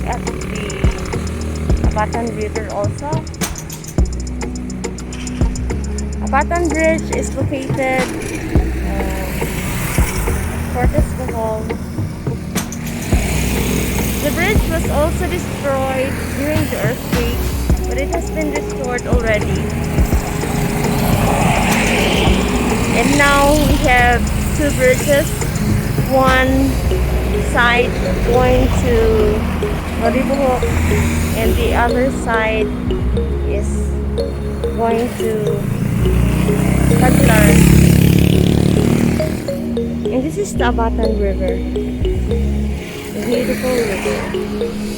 at the Abatan River also. Abatan Bridge is located Cortes Bohol. The bridge was also destroyed during the earthquake, but it has been restored already. And now we have two bridges. One side going to Maribojoc and the other side is going to Tagbilaran. And this is the Abatan River. A beautiful river.